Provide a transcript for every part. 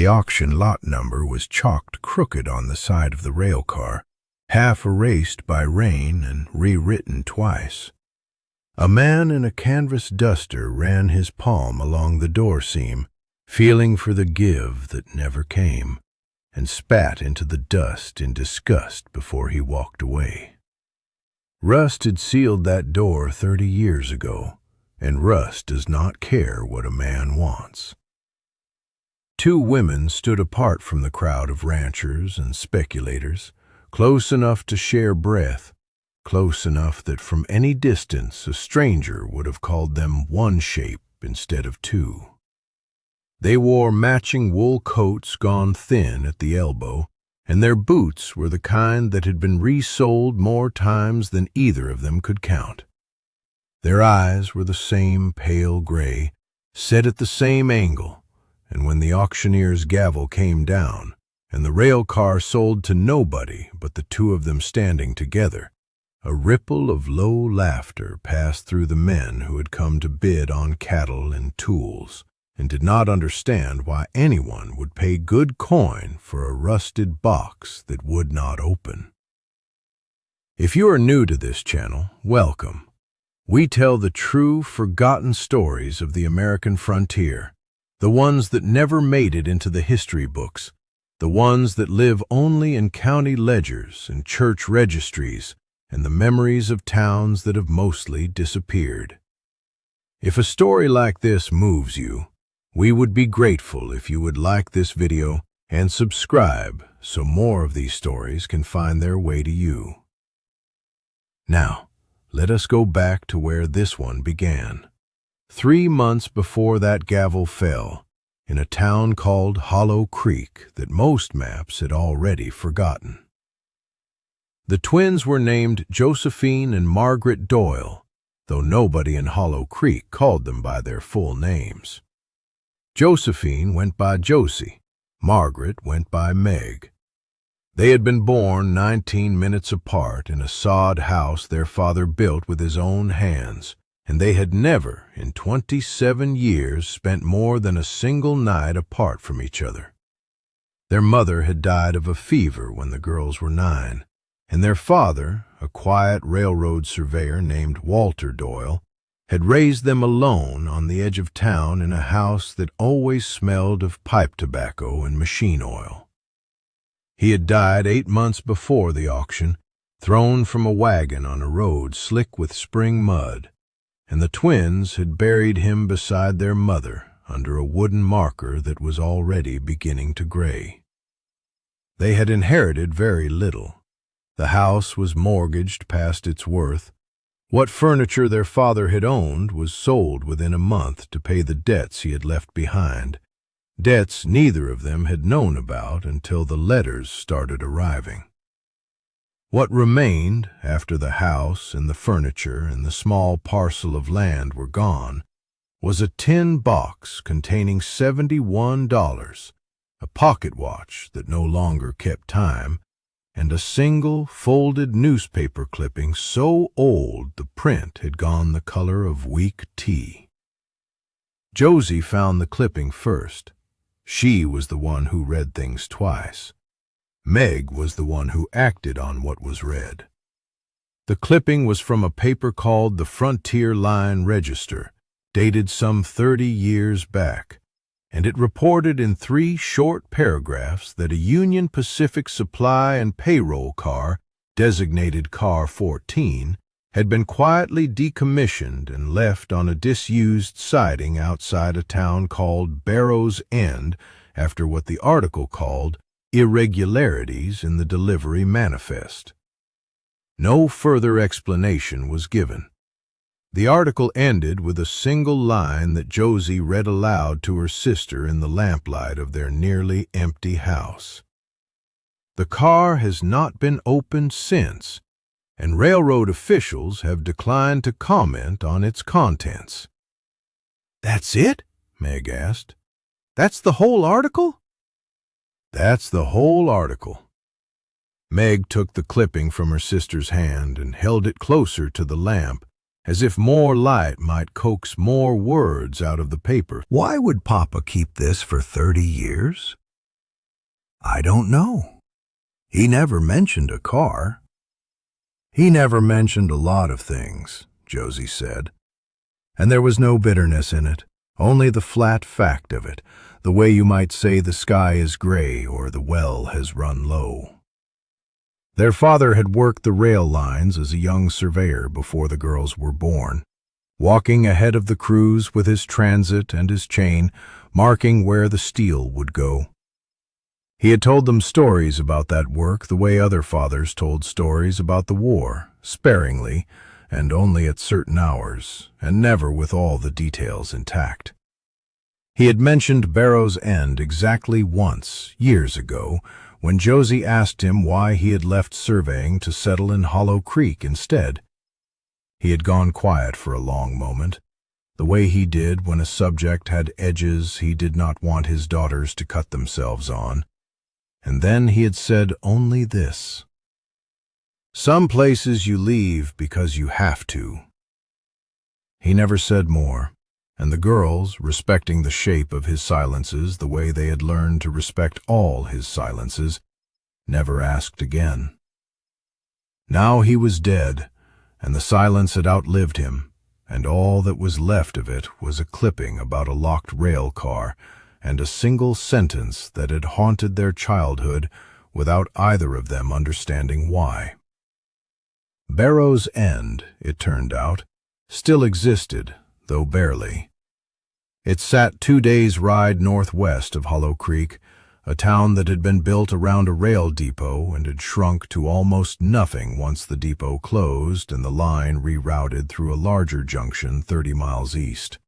The auction lot number was chalked crooked on the side of the railcar, half erased by rain and rewritten twice. A man in a canvas duster ran his palm along the door seam, feeling for the give that never came, and spat into the dust in disgust before he walked away. Rust had sealed that door 30 years ago, and rust does not care what a man wants. Two women stood apart from the crowd of ranchers and speculators, close enough to share breath, close enough that from any distance a stranger would have called them one shape instead of two. They wore matching wool coats gone thin at the elbow, and their boots were the kind that had been resold more times than either of them could count. Their eyes were the same pale gray, set at the same angle, and when the auctioneer's gavel came down, and the rail car sold to nobody but the two of them standing together, a ripple of low laughter passed through the men who had come to bid on cattle and tools, and did not understand why anyone would pay good coin for a rusted box that would not open. If you are new to this channel, welcome. We tell the true, forgotten stories of the American frontier, the ones that never made it into the history books, the ones that live only in county ledgers and church registries, and the memories of towns that have mostly disappeared. If a story like this moves you, we would be grateful if you would like this video and subscribe so more of these stories can find their way to you. Now, let us go back to where this one began. 3 months before that gavel fell, in a town called Hollow Creek that most maps had already forgotten. The twins were named Josephine and Margaret Doyle, though nobody in Hollow Creek called them by their full names. Josephine went by Josie, Margaret went by Meg. They had been born 19 minutes apart in a sod house their father built with his own hands, and they had never, in 27 years, spent more than a single night apart from each other. Their mother had died of a fever when the girls were 9, and their father, a quiet railroad surveyor named Walter Doyle, had raised them alone on the edge of town in a house that always smelled of pipe tobacco and machine oil. He had died 8 months before the auction, thrown from a wagon on a road slick with spring mud, and the twins had buried him beside their mother under a wooden marker that was already beginning to gray. They had inherited very little. The house was mortgaged past its worth. What furniture their father had owned was sold within a month to pay the debts he had left behind, debts neither of them had known about until the letters started arriving. What remained after the house and the furniture and the small parcel of land were gone was a tin box containing $71, a pocket watch that no longer kept time, and a single folded newspaper clipping so old the print had gone the color of weak tea. Josie found the clipping first. She was the one who read things twice. Meg was the one who acted on what was read. The clipping was from a paper called the Frontier Line Register, dated some 30 years back, and it reported in 3 short paragraphs that a Union Pacific supply and payroll car, designated Car 14, had been quietly decommissioned and left on a disused siding outside a town called Barrow's End after what the article called irregularities in the delivery manifest. No further explanation was given. The article ended with a single line that Josie read aloud to her sister in the lamplight of their nearly empty house. The car has not been opened since, and railroad officials have declined to comment on its contents. "That's it?" Meg asked. "That's the whole article?" "That's the whole article." Meg took the clipping from her sister's hand and held it closer to the lamp, as if more light might coax more words out of the paper. "Why would Papa keep this for 30 years? I don't know. He never mentioned a car. He never mentioned a lot of things, Josie said. And there was no bitterness in it, only the flat fact of it, the way you might say the sky is gray or the well has run low. Their father had worked the rail lines as a young surveyor before the girls were born, walking ahead of the crews with his transit and his chain, marking where the steel would go. He had told them stories about that work the way other fathers told stories about the war, sparingly, and only at certain hours, and never with all the details intact. He had mentioned Barrow's End exactly once, years ago, when Josie asked him why he had left surveying to settle in Hollow Creek instead. He had gone quiet for a long moment, the way he did when a subject had edges he did not want his daughters to cut themselves on. And then he had said only this: "Some places you leave because you have to." He never said more, and the girls, respecting the shape of his silences the way they had learned to respect all his silences, never asked again. Now he was dead, and the silence had outlived him, and all that was left of it was a clipping about a locked rail car and a single sentence that had haunted their childhood without either of them understanding why. Barrow's End, it turned out, still existed, though barely. It sat 2 days' ride northwest of Hollow Creek, a town that had been built around a rail depot and had shrunk to almost nothing once the depot closed and the line rerouted through a larger junction 30 miles east.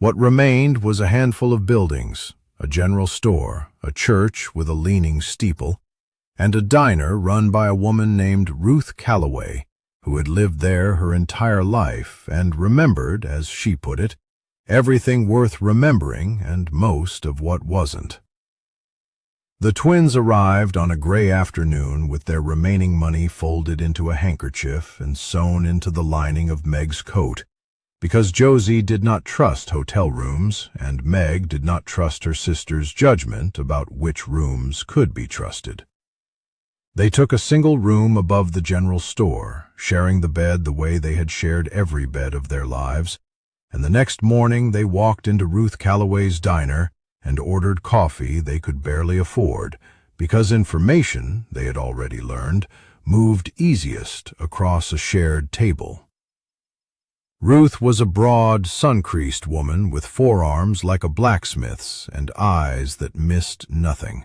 What remained was a handful of buildings, a general store, a church with a leaning steeple, and a diner run by a woman named Ruth Calloway, who had lived there her entire life and remembered, as she put it, everything worth remembering and most of what wasn't. The twins arrived on a gray afternoon with their remaining money folded into a handkerchief and sewn into the lining of Meg's coat, because Josie did not trust hotel rooms and Meg did not trust her sister's judgment about which rooms could be trusted. They took a single room above the general store, sharing the bed the way they had shared every bed of their lives, and the next morning they walked into Ruth Calloway's diner and ordered coffee they could barely afford, because information, they had already learned, moved easiest across a shared table. Ruth was a broad, sun-creased woman with forearms like a blacksmith's and eyes that missed nothing.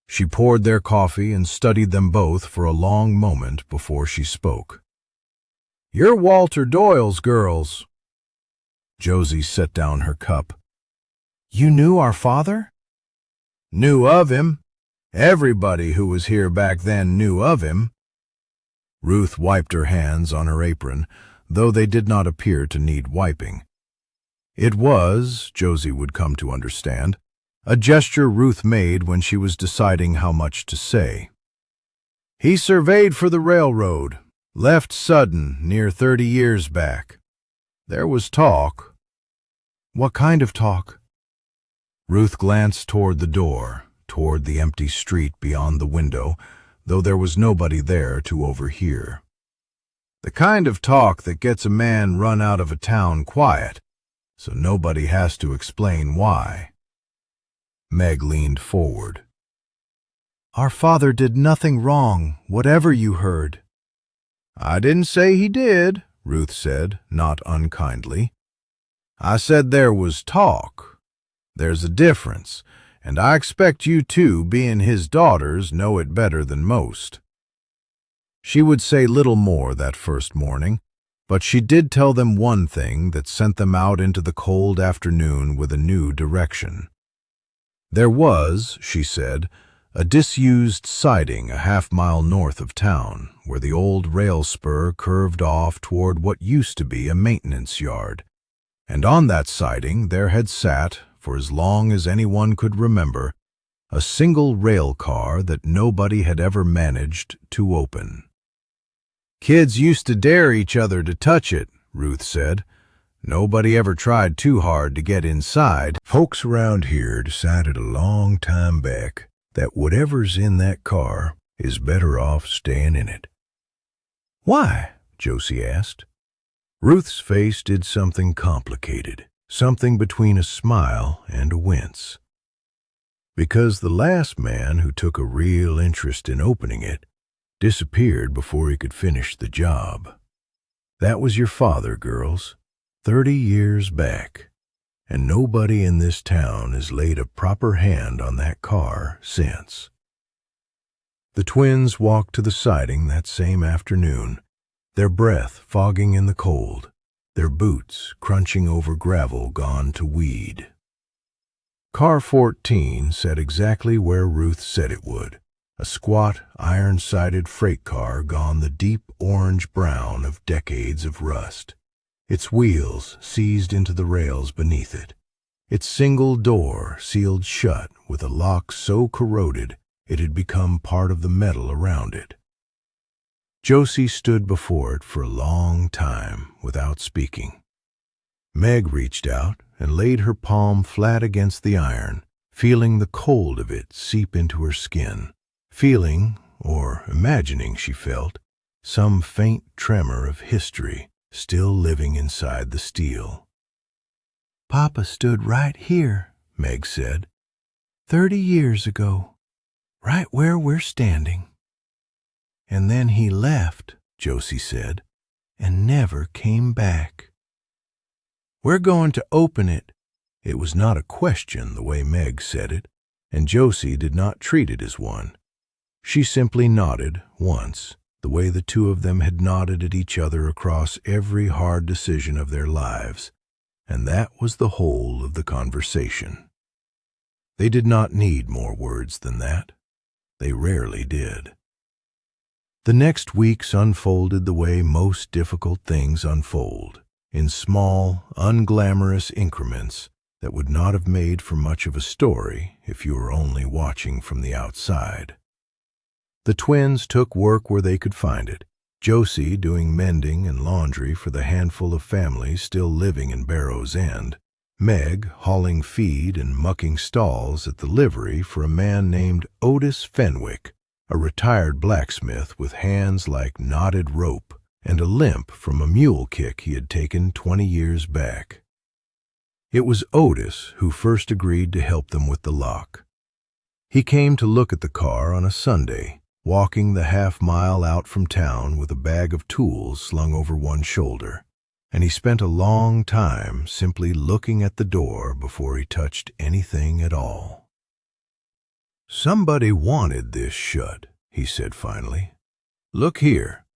She poured their coffee and studied them both for a long moment before she spoke. "You're Walter Doyle's girls." Josie set down her cup. "You knew our father?" "Knew of him. Everybody who was here back then knew of him." Ruth wiped her hands on her apron, though they did not appear to need wiping. It was, Josie would come to understand, a gesture Ruth made when she was deciding how much to say. "He surveyed for the railroad, left sudden near 30 years back. There was talk." "What kind of talk?" Ruth glanced toward the door, toward the empty street beyond the window, though there was nobody there to overhear. "The kind of talk that gets a man run out of a town quiet, so nobody has to explain why." Meg leaned forward. "Our father did nothing wrong, whatever you heard." "I didn't say he did," Ruth said, not unkindly. "I said there was talk. There's a difference, and I expect you two, being his daughters, know it better than most." She would say little more that first morning, but she did tell them one thing that sent them out into the cold afternoon with a new direction. There was, she said, a disused siding a half-mile north of town, where the old rail spur curved off toward what used to be a maintenance yard. And on that siding there had sat, for as long as anyone could remember, a single rail car that nobody had ever managed to open. "Kids used to dare each other to touch it," Ruth said. "Nobody ever tried too hard to get inside. Folks around here decided a long time back that whatever's in that car is better off staying in it. "Why?" Josie asked. Ruth's face did something complicated, something between a smile and a wince. "Because the last man who took a real interest in opening it disappeared before he could finish the job. That was your father, girls, 30 years back, and nobody in this town has laid a proper hand on that car since." The twins walked to the siding that same afternoon, their breath fogging in the cold, their boots crunching over gravel gone to weed. Car 14 sat exactly where Ruth said it would, a squat, iron-sided freight car gone the deep orange-brown of decades of rust, its wheels seized into the rails beneath it, its single door sealed shut with a lock so corroded it had become part of the metal around it. Josie stood before it for a long time without speaking. Meg reached out and laid her palm flat against the iron, feeling the cold of it seep into her skin, feeling, or imagining she felt, some faint tremor of history still living inside the steel. "Papa stood right here," Meg said, 30 years ago, right where we're standing. "And then he left," Josie said, "and never came back. We're going to open it." It was not a question the way Meg said it, and Josie did not treat it as one. She simply nodded once, the way the two of them had nodded at each other across every hard decision of their lives, and that was the whole of the conversation. They did not need more words than that. They rarely did. The next weeks unfolded the way most difficult things unfold, in small, unglamorous increments that would not have made for much of a story if you were only watching from the outside. The twins took work where they could find it, Josie doing mending and laundry for the handful of families still living in Barrow's End, Meg hauling feed and mucking stalls at the livery for a man named Otis Fenwick, a retired blacksmith with hands like knotted rope and a limp from a mule kick he had taken 20 years back. It was Otis who first agreed to help them with the lock. He came to look at the car on a Sunday, walking the half-mile out from town with a bag of tools slung over one shoulder, and he spent a long time simply looking at the door before he touched anything at all. "Somebody wanted this shut," he said finally. "Look here."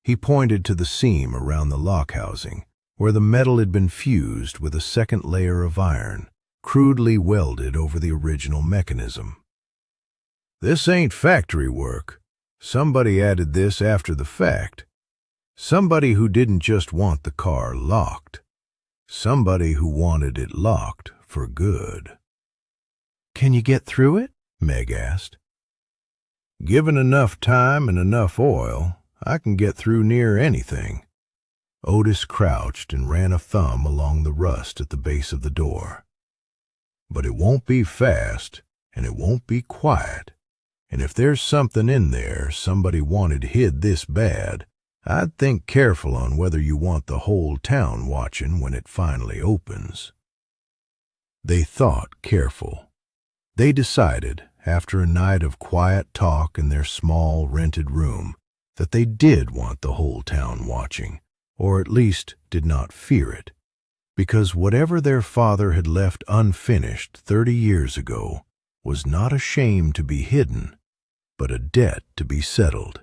He pointed to the seam around the lock housing, where the metal had been fused with a second layer of iron, crudely welded over the original mechanism. "This ain't factory work. Somebody added this after the fact. Somebody who didn't just want the car locked. Somebody who wanted it locked for good." "Can you get through it?" Meg asked. "Given enough time and enough oil, I can get through near anything." Otis crouched and ran a thumb along the rust at the base of the door. "But it won't be fast, and it won't be quiet. And if there's something in there somebody wanted hid this bad, I'd think careful on whether you want the whole town watching when it finally opens." They thought careful. They decided, after a night of quiet talk in their small rented room, that they did want the whole town watching, or at least did not fear it, because whatever their father had left unfinished 30 years ago was not a shame to be hidden, but a debt to be settled.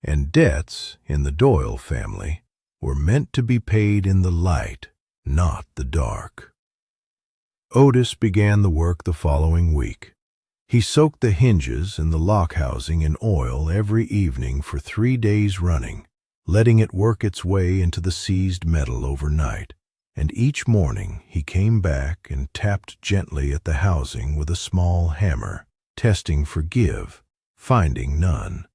And debts, in the Doyle family, were meant to be paid in the light, not the dark. Otis began the work the following week. He soaked the hinges and the lock housing in oil every evening for 3 days running, letting it work its way into the seized metal overnight, and each morning he came back and tapped gently at the housing with a small hammer, testing for give, finding none,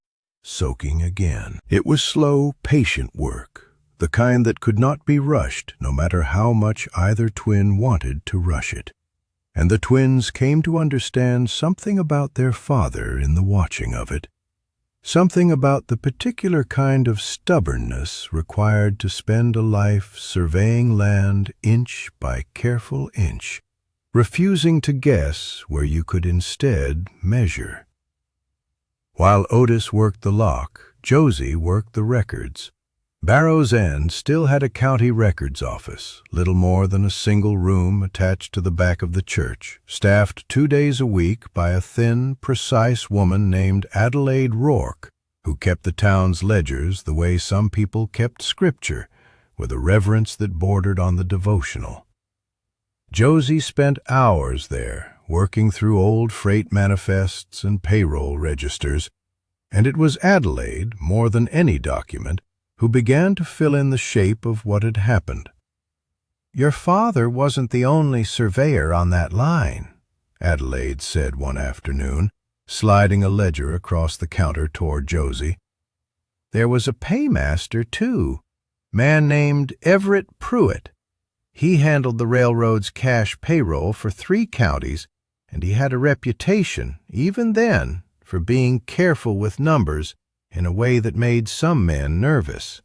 soaking again. It was slow, patient work, the kind that could not be rushed no matter how much either twin wanted to rush it. and the twins came to understand something about their father in the watching of it, something about the particular kind of stubbornness required to spend a life surveying land inch by careful inch, refusing to guess where you could instead measure. While Otis worked the lock, Josie worked the records. Barrow's End still had a county records office, little more than a single room attached to the back of the church, staffed 2 days a week by a thin, precise woman named Adelaide Rourke, who kept the town's ledgers the way some people kept scripture, with a reverence that bordered on the devotional. Josie spent hours there, working through old freight manifests and payroll registers, and it was Adelaide, more than any document, who began to fill in the shape of what had happened. "Your father wasn't the only surveyor on that line," Adelaide said one afternoon, sliding a ledger across the counter toward Josie. "There was a paymaster, too, man named Everett Pruitt. He handled the railroad's cash payroll for 3 counties, and he had a reputation, even then, for being careful with numbers in a way that made some men nervous."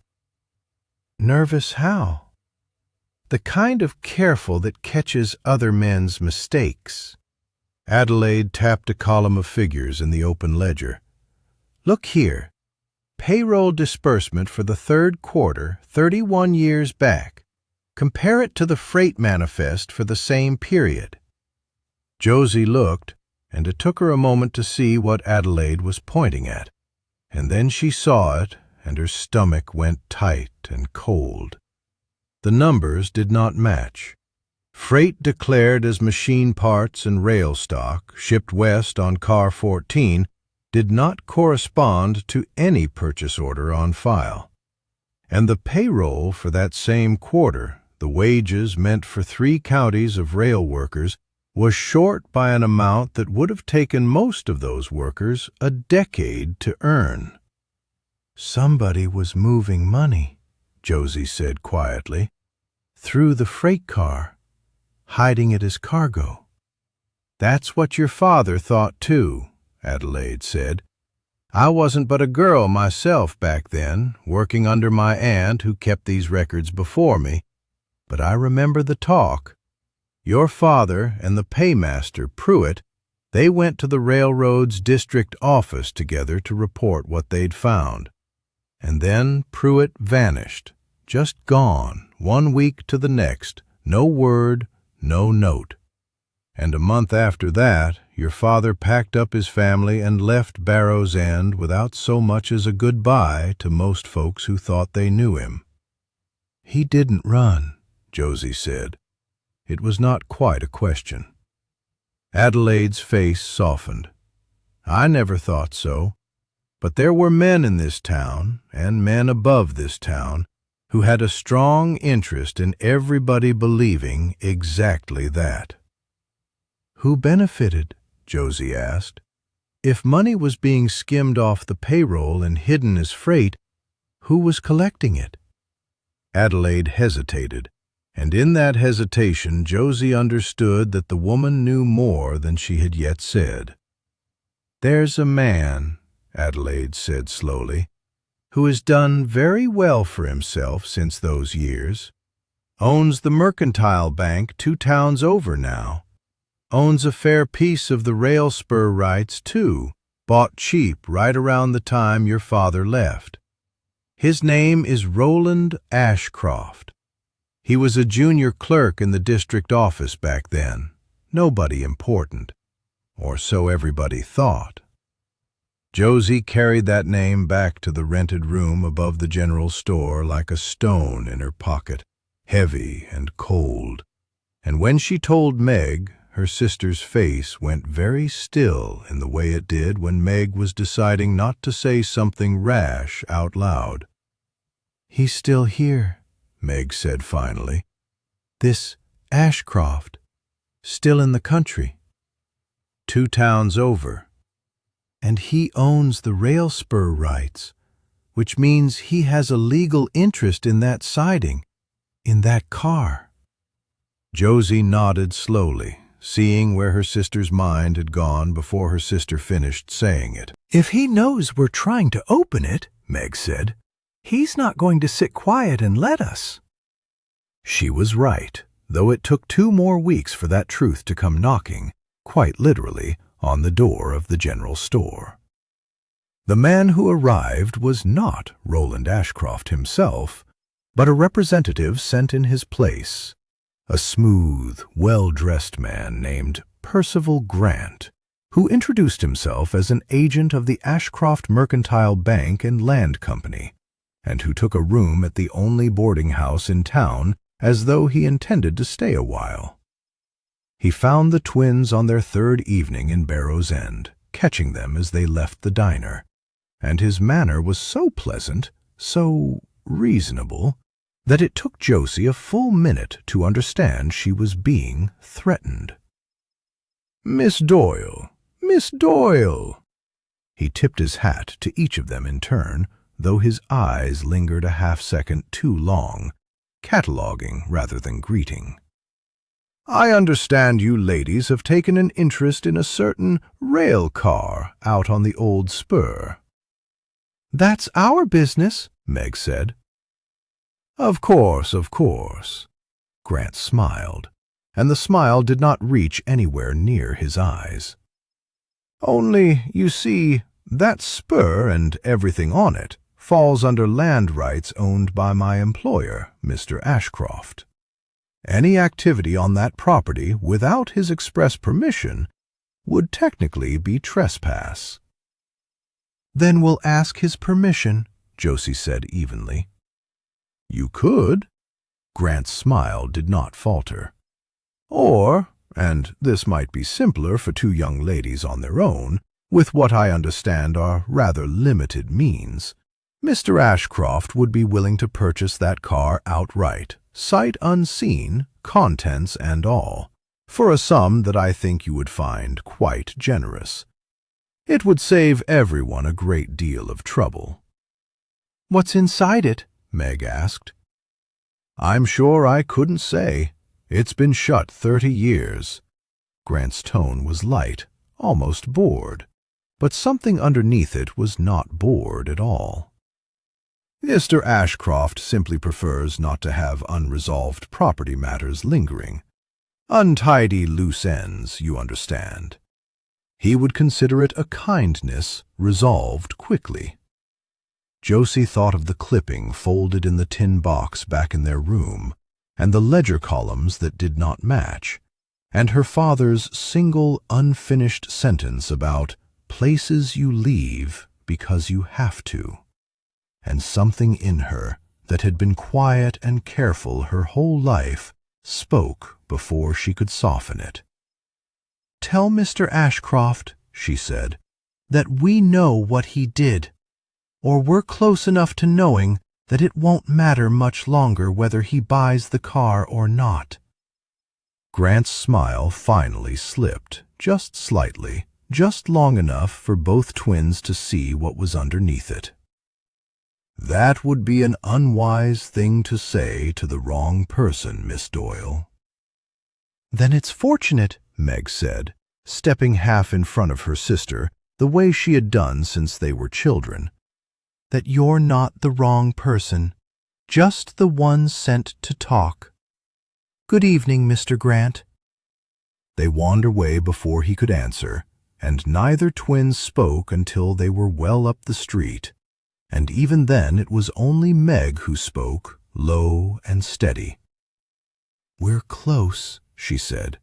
"Nervous how?" "The kind of careful that catches other men's mistakes." Adelaide tapped a column of figures in the open ledger. "Look here. Payroll disbursement for the 3rd quarter, 31 years back. Compare it to the freight manifest for the same period." Josie looked, and it took her a moment to see what Adelaide was pointing at. And then she saw it, and her stomach went tight and cold. The numbers did not match. Freight declared as machine parts and rail stock, shipped west on Car 14, did not correspond to any purchase order on file. And the payroll for that same quarter, the wages meant for 3 counties of rail workers, was short by an amount that would have taken most of those workers a decade to earn. "Somebody was moving money," Josie said quietly, "through the freight car, hiding it as cargo." "That's what your father thought too," Adelaide said. "I wasn't but a girl myself back then, working under my aunt who kept these records before me, but I remember the talk. Your father and the paymaster, Pruitt, they went to the railroad's district office together to report what they'd found. And then Pruitt vanished, just gone, 1 week to the next, no word, no note. And a month after that, your father packed up his family and left Barrow's End without so much as a goodbye to most folks who thought they knew him." "He didn't run," Josie said. It was not quite a question. Adelaide's face softened. "I never thought so. But there were men in this town, and men above this town, who had a strong interest in everybody believing exactly that." "Who benefited?" Josie asked. "If money was being skimmed off the payroll and hidden as freight, who was collecting it?" Adelaide hesitated. And in that hesitation, Josie understood that the woman knew more than she had yet said. "There's a man," Adelaide said slowly, "who has done very well for himself since those years. Owns the Mercantile Bank 2 towns over now. Owns a fair piece of the rail spur rights, too, bought cheap right around the time your father left. His name is Roland Ashcroft. He was a junior clerk in the district office back then, nobody important, or so everybody thought." Josie carried that name back to the rented room above the general store like a stone in her pocket, heavy and cold. And when she told Meg, her sister's face went very still in the way it did when Meg was deciding not to say something rash out loud. "He's still here," Meg said finally. "This Ashcroft, still in the country." 2 towns over. "And he owns the rail spur rights, which means he has a legal interest in that siding, in that car." Josie nodded slowly, seeing where her sister's mind had gone before her sister finished saying it. "If he knows we're trying to open it," Meg said, "he's not going to sit quiet and let us." She was right, though it took 2 more weeks for that truth to come knocking, quite literally, on the door of the general store. The man who arrived was not Roland Ashcroft himself, but a representative sent in his place, a smooth, well-dressed man named Percival Grant, who introduced himself as an agent of the Ashcroft Mercantile Bank and Land Company, and who took a room at the only boarding house in town as though he intended to stay a while. He found the twins on their 3rd evening in Barrow's End, catching them as they left the diner, and his manner was so pleasant, so reasonable, that it took Josie a full minute to understand she was being threatened. "Miss Doyle! Miss Doyle!" He tipped his hat to each of them in turn, though his eyes lingered a half-second too long, cataloguing rather than greeting. "I understand you ladies have taken an interest in a certain railcar out on the old spur." "That's our business," Meg said. Of course. Grant smiled, and the smile did not reach anywhere near his eyes. "Only, you see, that spur and everything on it falls under land rights owned by my employer, Mr. Ashcroft. Any activity on that property without his express permission would technically be trespass." "Then we'll ask his permission," Josie said evenly. "You could." Grant's smile did not falter. "Or, and this might be simpler for 2 young ladies on their own, with what I understand are rather limited means, Mr. Ashcroft would be willing to purchase that car outright, sight unseen, contents and all, for a sum that I think you would find quite generous. It would save everyone a great deal of trouble." "What's inside it?" Meg asked. "I'm sure I couldn't say. It's been shut 30 years. Grant's tone was light, almost bored, but something underneath it was not bored at all. "Mr. Ashcroft simply prefers not to have unresolved property matters lingering. Untidy loose ends, you understand. He would consider it a kindness resolved quickly." Josie thought of the clipping folded in the tin box back in their room, and the ledger columns that did not match, and her father's single unfinished sentence about places you leave because you have to, and something in her that had been quiet and careful her whole life spoke before she could soften it. "Tell Mr. Ashcroft," she said, "that we know what he did, or we're close enough to knowing that it won't matter much longer whether he buys the car or not." Grant's smile finally slipped, just slightly, just long enough for both twins to see what was underneath it. "That would be an unwise thing to say to the wrong person, Miss Doyle." "Then it's fortunate," Meg said, stepping half in front of her sister, the way she had done since they were children, "that you're not the wrong person, just the one sent to talk. Good evening, Mr. Grant." They wandered away before he could answer, and neither twin spoke until they were well up the street, and even then it was only Meg who spoke, low and steady. "We're close," she said.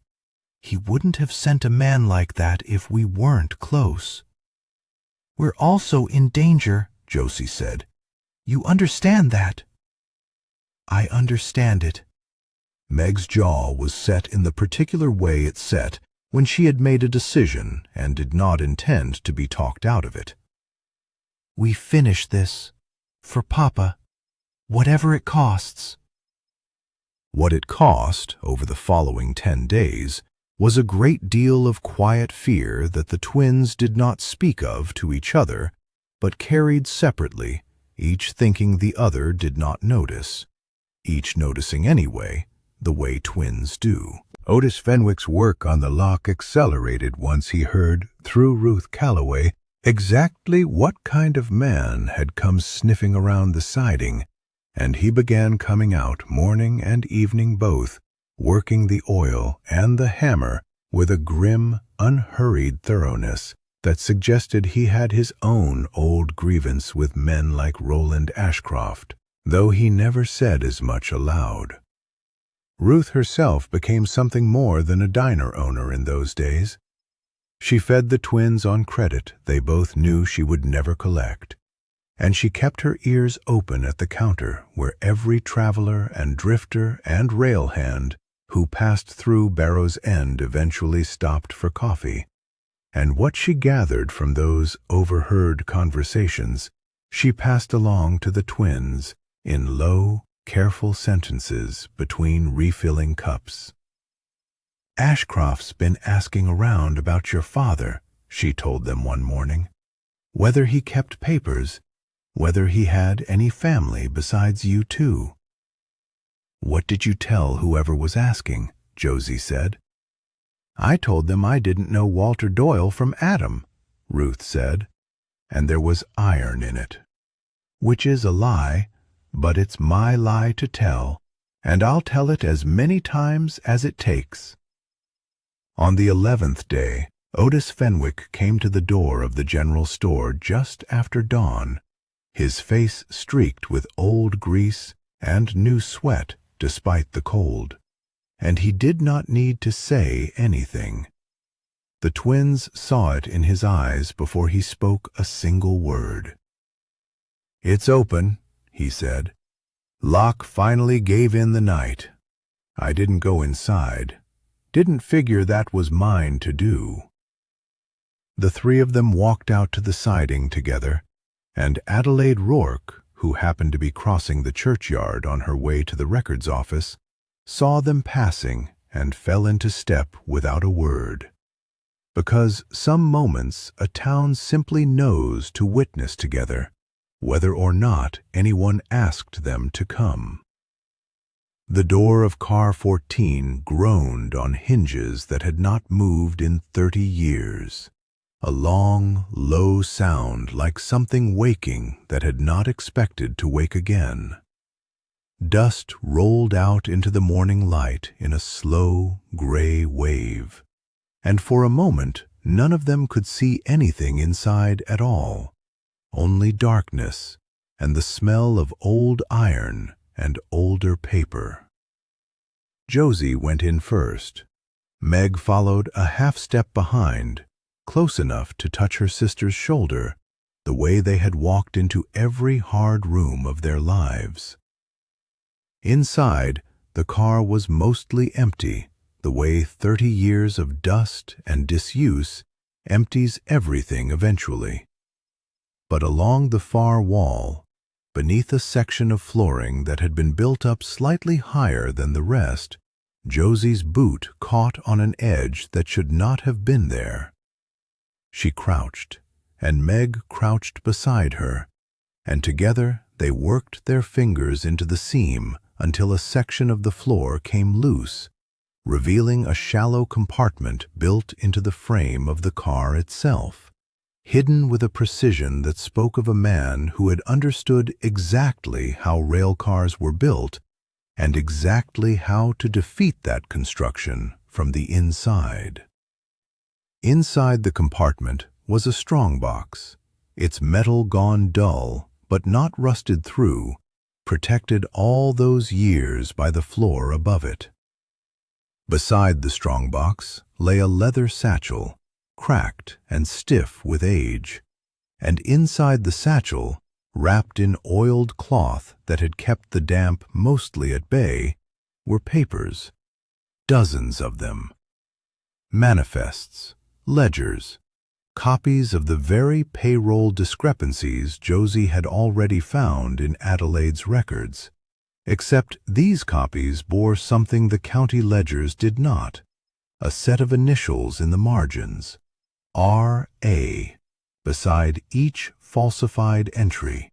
"He wouldn't have sent a man like that if we weren't close." "We're also in danger," Josie said. "You understand that?" "I understand it." Meg's jaw was set in the particular way it set when she had made a decision and did not intend to be talked out of it. "We finish this. For Papa. Whatever it costs." What it cost, over the following 10 days, was a great deal of quiet fear that the twins did not speak of to each other, but carried separately, each thinking the other did not notice, each noticing anyway, the way twins do. Otis Fenwick's work on the lock accelerated once he heard, through Ruth Calloway, exactly what kind of man had come sniffing around the siding, and he began coming out morning and evening both, working the oil and the hammer with a grim, unhurried thoroughness that suggested he had his own old grievance with men like Roland Ashcroft, though he never said as much aloud. Ruth herself became something more than a diner owner in those days. She fed the twins on credit they both knew she would never collect, and she kept her ears open at the counter where every traveler and drifter and rail hand who passed through Barrow's End eventually stopped for coffee. And what she gathered from those overheard conversations, she passed along to the twins in low, careful sentences between refilling cups. "Ashcroft's been asking around about your father," she told them one morning. "Whether he kept papers, whether he had any family besides you two." "What did you tell whoever was asking?" Josie said. "I told them I didn't know Walter Doyle from Adam," Ruth said, and there was iron in it. "Which is a lie, but it's my lie to tell, and I'll tell it as many times as it takes." On the 11th day, Otis Fenwick came to the door of the general store just after dawn, his face streaked with old grease and new sweat despite the cold, and he did not need to say anything. The twins saw it in his eyes before he spoke a single word. "It's open," he said. "Lock finally gave in the night. I didn't go inside. Didn't figure that was mine to do." The three of them walked out to the siding together, and Adelaide Rourke, who happened to be crossing the churchyard on her way to the records office, saw them passing and fell into step without a word. Because some moments a town simply knows to witness together, whether or not anyone asked them to come. The door of car 14 groaned on hinges that had not moved in 30 years. A long, low sound like something waking that had not expected to wake again. Dust rolled out into the morning light in a slow, gray wave, and for a moment none of them could see anything inside at all, only darkness and the smell of old iron and older paper. Josie went in first. Meg followed a half-step behind, close enough to touch her sister's shoulder, the way they had walked into every hard room of their lives. Inside, the car was mostly empty, the way 30 years of dust and disuse empties everything eventually. But along the far wall, beneath a section of flooring that had been built up slightly higher than the rest, Josie's boot caught on an edge that should not have been there. She crouched, and Meg crouched beside her, and together they worked their fingers into the seam until a section of the floor came loose, revealing a shallow compartment built into the frame of the car itself, hidden with a precision that spoke of a man who had understood exactly how rail cars were built and exactly how to defeat that construction from the inside. Inside the compartment was a strongbox, its metal gone dull but not rusted through, protected all those years by the floor above it. Beside the strongbox lay a leather satchel, cracked and stiff with age, and inside the satchel, wrapped in oiled cloth that had kept the damp mostly at bay, were papers, dozens of them. Manifests, ledgers, copies of the very payroll discrepancies Josie had already found in Adelaide's records, except these copies bore something the county ledgers did not, a set of initials in the margins, R.A., beside each falsified entry,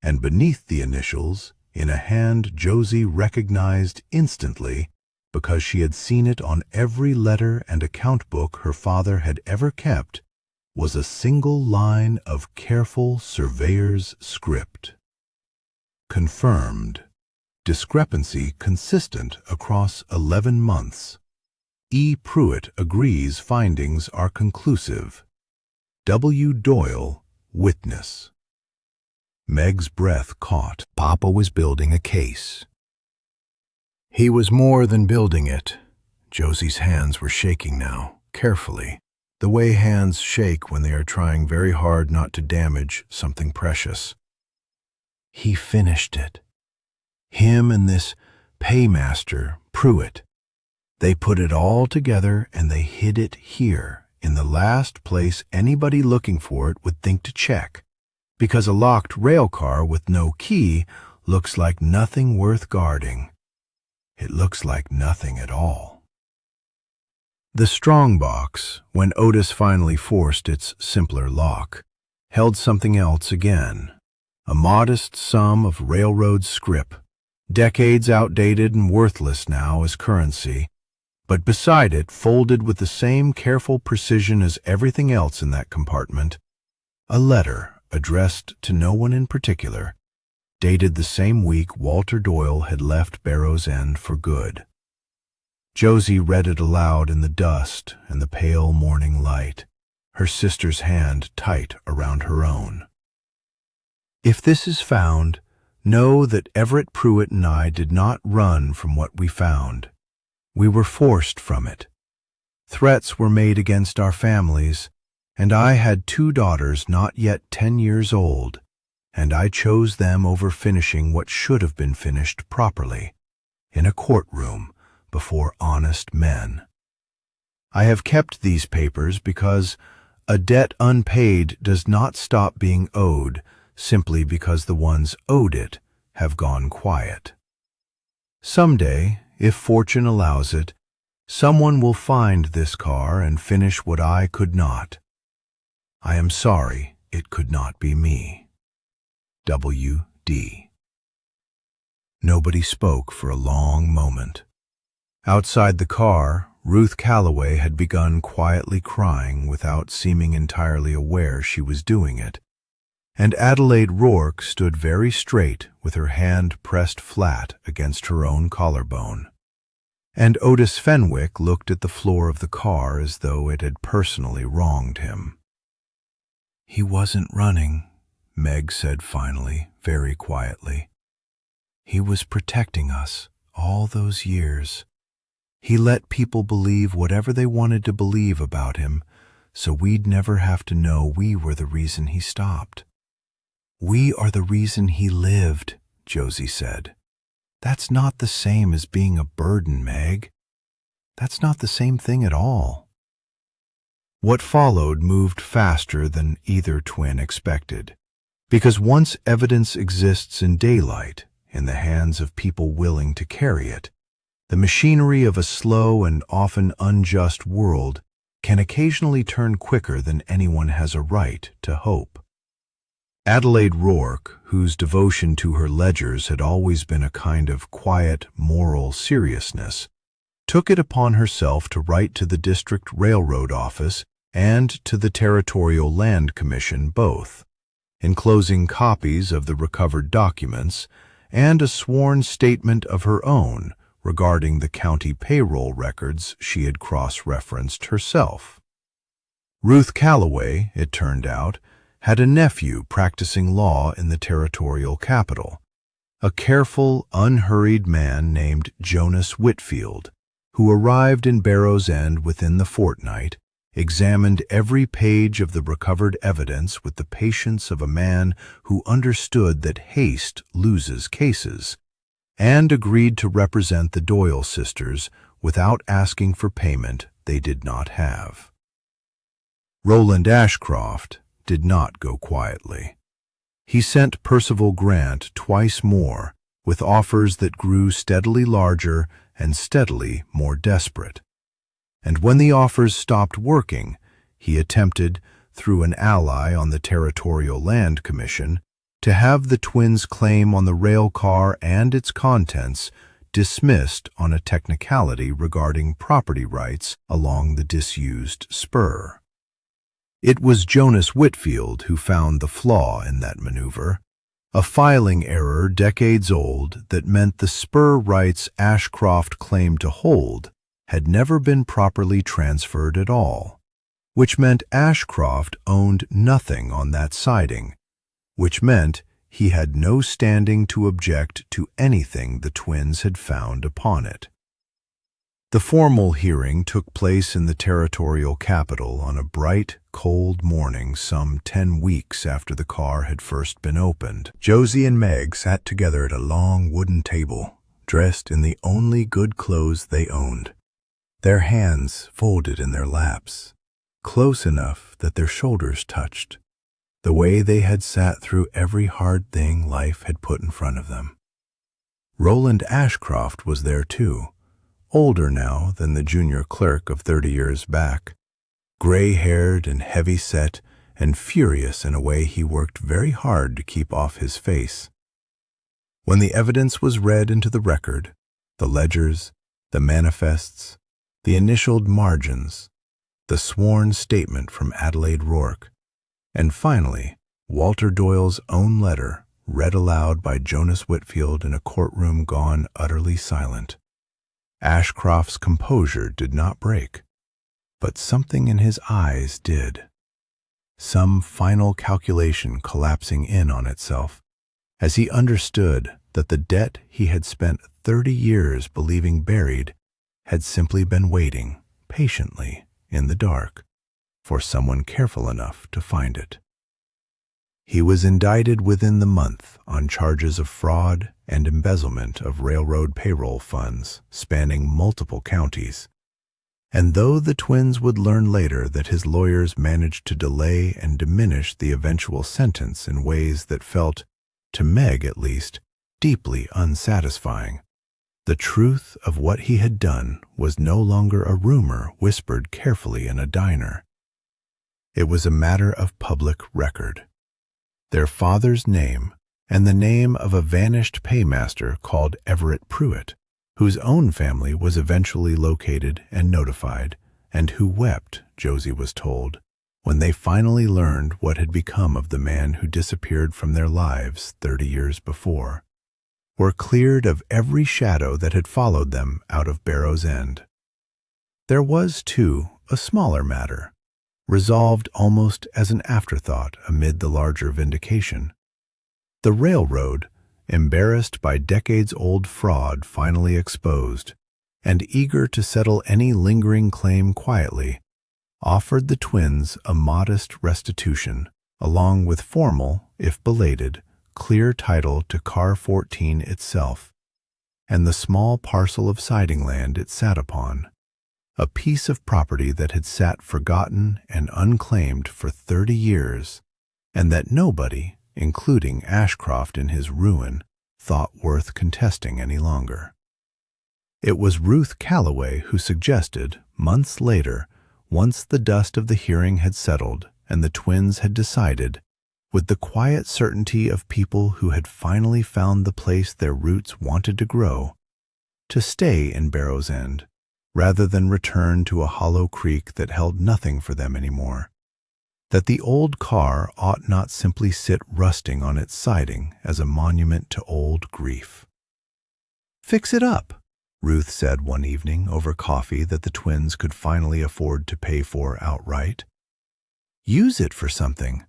and beneath the initials, in a hand Josie recognized instantly, because she had seen it on every letter and account book her father had ever kept, was a single line of careful surveyor's script. Confirmed. Discrepancy consistent across 11 months. E. Pruitt agrees findings are conclusive. W. Doyle, witness. Meg's breath caught. Papa was building a case. He was more than building it. Josie's hands were shaking now, carefully, the way hands shake when they are trying very hard not to damage something precious. He finished it. Him and this paymaster, Pruitt. They put it all together and they hid it here, in the last place anybody looking for it would think to check, because a locked railcar with no key looks like nothing worth guarding. It looks like nothing at all. The strong box, when Otis finally forced its simpler lock, held something else again, a modest sum of railroad scrip, decades outdated and worthless now as currency, but beside it, folded with the same careful precision as everything else in that compartment, a letter addressed to no one in particular, dated the same week Walter Doyle had left Barrow's End for good. Josie read it aloud in the dust and the pale morning light, her sister's hand tight around her own. If this is found, know that Everett Pruitt and I did not run from what we found. We were forced from it. Threats were made against our families, and I had 2 daughters not yet 10 years old, and I chose them over finishing what should have been finished properly, in a courtroom before honest men. I have kept these papers because a debt unpaid does not stop being owed simply because the ones owed it have gone quiet. Someday, if fortune allows it, someone will find this car and finish what I could not. I am sorry it could not be me. W.D. Nobody spoke for a long moment. Outside the car, Ruth Calloway had begun quietly crying without seeming entirely aware she was doing it, and Adelaide Rourke stood very straight with her hand pressed flat against her own collarbone. And Otis Fenwick looked at the floor of the car as though it had personally wronged him. "He wasn't running," Meg said finally, very quietly. "He was protecting us all those years. He let people believe whatever they wanted to believe about him, so we'd never have to know we were the reason he stopped." "We are the reason he lived," Josie said. "That's not the same as being a burden, Meg. That's not the same thing at all." What followed moved faster than either twin expected, because once evidence exists in daylight, in the hands of people willing to carry it, the machinery of a slow and often unjust world can occasionally turn quicker than anyone has a right to hope. Adelaide Rourke, whose devotion to her ledgers had always been a kind of quiet, moral seriousness, took it upon herself to write to the District Railroad Office and to the Territorial Land Commission both, enclosing copies of the recovered documents and a sworn statement of her own regarding the county payroll records she had cross-referenced herself. Ruth Calloway, it turned out, had a nephew practicing law in the territorial capital, a careful, unhurried man named Jonas Whitfield, who arrived in Barrow's End within the fortnight, examined every page of the recovered evidence with the patience of a man who understood that haste loses cases, and agreed to represent the Doyle sisters without asking for payment they did not have. Roland Ashcroft did not go quietly. He sent Percival Grant twice more, with offers that grew steadily larger and steadily more desperate. And when the offers stopped working, he attempted, through an ally on the Territorial Land Commission, to have the twins' claim on the rail car and its contents dismissed on a technicality regarding property rights along the disused spur. It was Jonas Whitfield who found the flaw in that maneuver, a filing error decades old that meant the spur rights Ashcroft claimed to hold had never been properly transferred at all, which meant Ashcroft owned nothing on that siding, which meant he had no standing to object to anything the twins had found upon it. The formal hearing took place in the territorial capital on a bright, cold morning some 10 weeks after the car had first been opened. Josie and Meg sat together at a long wooden table, dressed in the only good clothes they owned, their hands folded in their laps, close enough that their shoulders touched, the way they had sat through every hard thing life had put in front of them. Roland Ashcroft was there too, older now than the junior clerk of 30 years back, gray-haired and heavy-set and furious in a way he worked very hard to keep off his face. When the evidence was read into the record, the ledgers, the manifests, the initialed margins, the sworn statement from Adelaide Rourke, and finally, Walter Doyle's own letter, read aloud by Jonas Whitfield in a courtroom gone utterly silent. Ashcroft's composure did not break, but something in his eyes did. Some final calculation collapsing in on itself, as he understood that the debt he had spent 30 years believing buried had simply been waiting, patiently, in the dark, for someone careful enough to find it. He was indicted within the month on charges of fraud and embezzlement of railroad payroll funds spanning multiple counties, and though the twins would learn later that his lawyers managed to delay and diminish the eventual sentence in ways that felt, to Meg at least, deeply unsatisfying, the truth of what he had done was no longer a rumor whispered carefully in a diner. It was a matter of public record. Their father's name and the name of a vanished paymaster called Everett Pruitt, whose own family was eventually located and notified, and who wept, Josie was told, when they finally learned what had become of the man who disappeared from their lives 30 years before, were cleared of every shadow that had followed them out of Barrow's End. There was, too, a smaller matter, resolved almost as an afterthought amid the larger vindication. The railroad, embarrassed by decades-old fraud finally exposed, and eager to settle any lingering claim quietly, offered the twins a modest restitution, along with formal, if belated, clear title to Car 14 itself, and the small parcel of siding land it sat upon, a piece of property that had sat forgotten and unclaimed for 30 years, and that nobody, including Ashcroft in his ruin, thought worth contesting any longer. It was Ruth Calloway who suggested, months later, once the dust of the hearing had settled and the twins had decided, with the quiet certainty of people who had finally found the place their roots wanted to grow, to stay in Barrow's End, rather than return to a hollow creek that held nothing for them anymore, that the old car ought not simply sit rusting on its siding as a monument to old grief. "Fix it up," Ruth said one evening over coffee that the twins could finally afford to pay for outright. "Use it for something.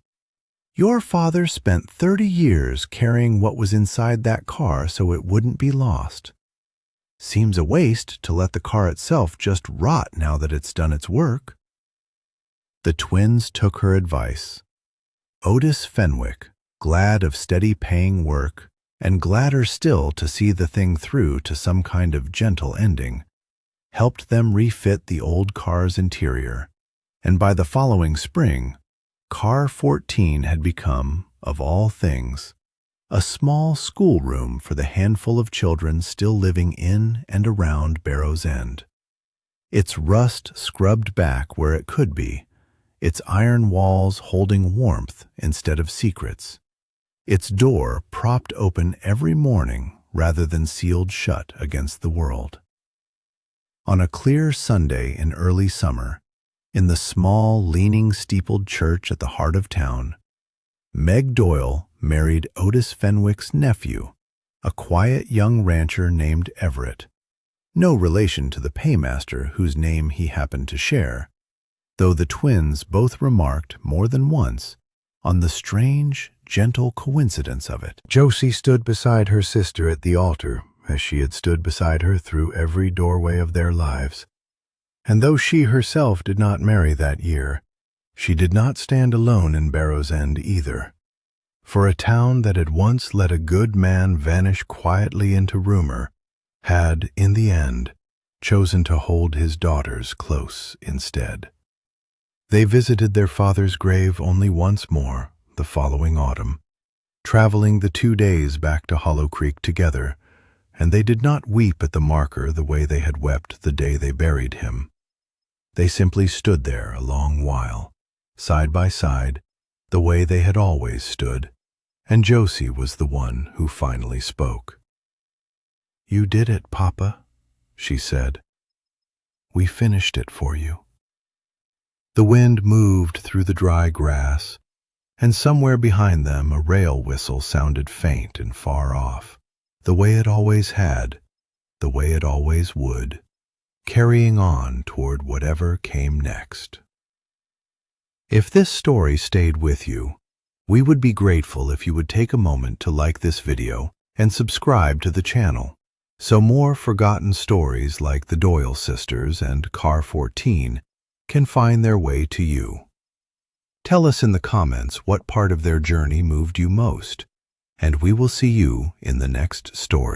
Your father spent 30 years carrying what was inside that car so it wouldn't be lost. Seems a waste to let the car itself just rot now that it's done its work." The twins took her advice. Otis Fenwick, glad of steady paying work, and gladder still to see the thing through to some kind of gentle ending, helped them refit the old car's interior, and by the following spring, Car 14 had become, of all things, a small schoolroom for the handful of children still living in and around Barrow's End. Its rust scrubbed back where it could be, its iron walls holding warmth instead of secrets, its door propped open every morning rather than sealed shut against the world. On a clear Sunday in early summer, in the small, leaning steepled church at the heart of town, Meg Doyle married Otis Fenwick's nephew, a quiet young rancher named Everett, no relation to the paymaster whose name he happened to share, though the twins both remarked more than once on the strange, gentle coincidence of it. Josie stood beside her sister at the altar, as she had stood beside her through every doorway of their lives. And though she herself did not marry that year, she did not stand alone in Barrow's End either. For a town that had once let a good man vanish quietly into rumor had, in the end, chosen to hold his daughters close instead. They visited their father's grave only once more the following autumn, traveling the 2 days back to Hollow Creek together, and they did not weep at the marker the way they had wept the day they buried him. They simply stood there a long while, side by side, the way they had always stood, and Josie was the one who finally spoke. "You did it, Papa," she said. "We finished it for you." The wind moved through the dry grass, and somewhere behind them a rail whistle sounded faint and far off, the way it always had, the way it always would, carrying on toward whatever came next. If this story stayed with you, we would be grateful if you would take a moment to like this video and subscribe to the channel, so more forgotten stories like the Doyle sisters and Car 14 can find their way to you. Tell us in the comments what part of their journey moved you most, and we will see you in the next story.